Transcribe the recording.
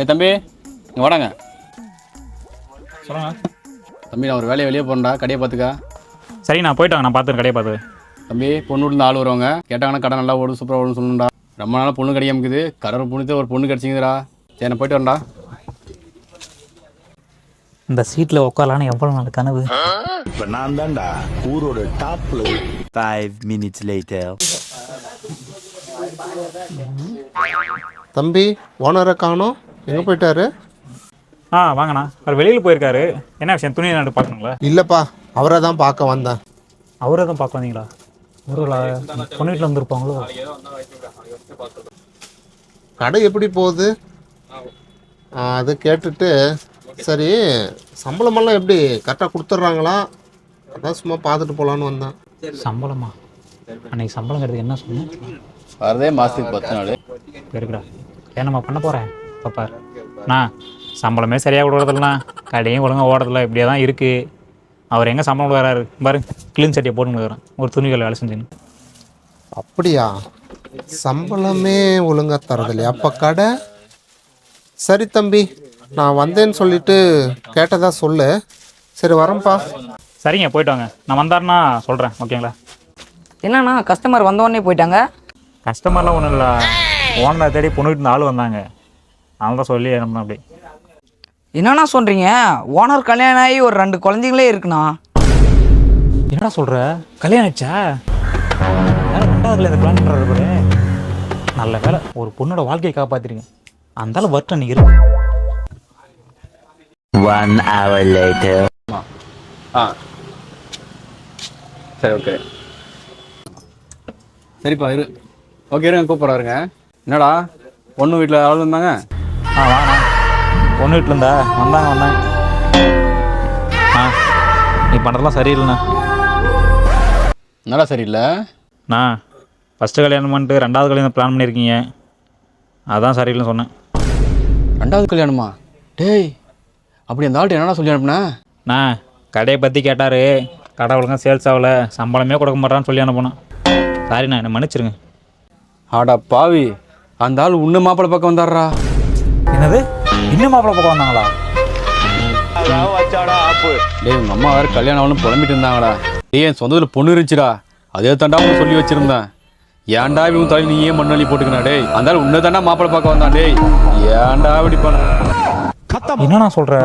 தம்பி இங்கே வாடாங்க. சொல்லுங்க தம்பி நான் ஒரு வேலையை வெளியே போகிறேன்டா, கடையை பார்த்துக்கா. சரி நான் போயிட்டு வாங்க, நான் பார்த்துக்கிறேன் கடையை பார்த்து. தம்பி பொண்ணு வீட்டில் ஆள் வருவாங்க, கேட்டாங்கன்னா கடை நல்லா ஓடும் சூப்பராக ஓடுன்னு சொல்லணும்டா. ரொம்ப நாளாக பொண்ணு கிடைக்காம இருக்குது, கடவுள் புண்ணியத்தை ஒரு பொண்ணு கிடச்சிங்கடா. சரி நான் போயிட்டு வரேன்டா. இந்த சீட்டில் உட்காரலான்னு எவ்வளோ நாள் கனவு. இப்போ நான் தான்டா ஊரோட டாப்ல. 5 minutes later. தம்பி ஓனரை காணோம், எங்கே போயிட்டாரு? வாங்கண்ணா, அவர் வெளியில் போயிருக்காரு. என்ன விஷயம், துணி நாடு பார்க்கணுங்களா? இல்லைப்பா, அவரை தான் பார்க்க வந்தேன். அவரை தான் பார்க்க வந்தீங்களா? ஒரு பொண்ணு வீட்டில் வந்துருப்பாங்களோ. கடை எப்படி போகுது அது கேட்டுட்டு, சரி சம்பளமெல்லாம் எப்படி கரெக்டாக கொடுத்துட்றாங்களா, அதான் சும்மா பார்த்துட்டு போகலான்னு வந்தேன். சம்பளமா? அன்னைக்கு சம்பளங்கிறது என்ன சொன்னேன்? வரதே மாதத்துக்கு 10 நாள் இருக்குடா. ஏன் நம்ம பண்ண போகிறேன் பாப்பார். நான் சம்பளமே சரியாக கொடுக்குறதில்லண்ணா, கடையும் ஒழுங்காக ஓடுறதில்ல, இப்படியே தான் இருக்குது. அவர் எங்கே சம்பளம் கொடுக்குறாரு பாரு, கிளீன் சட்டியை போட்டுன்னு இருக்கிறேன் ஒரு துணிகள் வேலை செஞ்சுன்னு. அப்படியா? சம்பளமே ஒழுங்காக தரதில்லையா அப்போ கடை? சரி தம்பி, நான் வந்தேன்னு சொல்லிட்டு கேட்டதா சொல்லு. சரி வரேன்ப்பா. சரிங்க போயிட்டு வாங்க, நான் வந்தாருன்னா சொல்கிறேன். ஓகேங்களா? என்னண்ணா கஸ்டமர் வந்தோடனே போயிட்டாங்க? கஸ்டமர்லாம் ஒன்றும் இல்லை, ஓனரை தேடி பொண்ணுக்கிட்டு ஆள் வந்தாங்க, அவங்க தான் சொல்லி நம்ம அப்படி. என்னண்ணா சொல்கிறீங்க? ஓனர் கல்யாணம் ஆகி ஒரு 2 குழந்தைங்களே இருக்குண்ணா. என்னடா சொல்கிற? கல்யாணம் ஆச்சா? வேலை 2வதுல இந்த பிளான் பண்ணுறது பாரு. நல்ல வேலை, ஒரு பொண்ணோட வாழ்க்கையை காப்பாற்றிருக்கேன். அந்தாலும் வருத்தம் நீ இருக்கு. 1 hour later. சரி ஓகே. சரிப்பா இரு. ஓகே இருங்க, கூப்பிட்றாருங்க. என்னடா பொண்ணு வீட்டில் ஆள் வந்தாங்க? வாங்கண்ணா, பொண்ணு வீட்டில் இருந்தா வந்தாங்க. நீ பண்ணுறதுலாம் சரியில்லைண்ணா. என்னடா சரியில்லை? நான் ஃபஸ்ட்டு கல்யாணம் பண்ணிட்டு 2வது கல்யாணம் பிளான் பண்ணியிருக்கீங்க, அதான் சரியில்லைன்னு சொன்னேன். 2வது கல்யாணமா? டேய் அப்படி அந்த ஆள்கிட்ட என்னடா சொல்லி அனுப்புனா? நான் கடையை பற்றி கேட்டார், கடை ஒழுங்காக சேல்ஸ் ஆகலை, சம்பளமே கொடுக்க மாட்டான்னு சொல்லி அனுப்பினேன். சாரிண்ணா, என்னை மன்னிச்சிருங்க. ஆடா பாவி, அந்த ஆள் உன்ன மாப்பிள்ளை பக்கம் வந்தாடுறா. என்னது, இன்னும் மாப்பிள்ளை பக்கம் வந்தாங்களா? டேய் உங்கள் அம்மா வேறு கல்யாணம் ஆகணும்னு புலம்பிட்டு இருந்தாங்கடா. டேய் என் சொந்தத்தில் பொண்ணு இருந்துச்சுடா, அதே தாண்டா உனக்கு சொல்லி வச்சிருந்தேன். ஏன்டா இவங்க தலைவி நீ ஏன் மண்ணள்ளி போட்டுக்கணா? டேய் அந்த ஆள் உன்னை தாண்டா மாப்பிள்ளை பார்க்க வந்தான். டேய் ஏன்டா இப்படி பண்ண? என்னண்ணா சொல்கிற?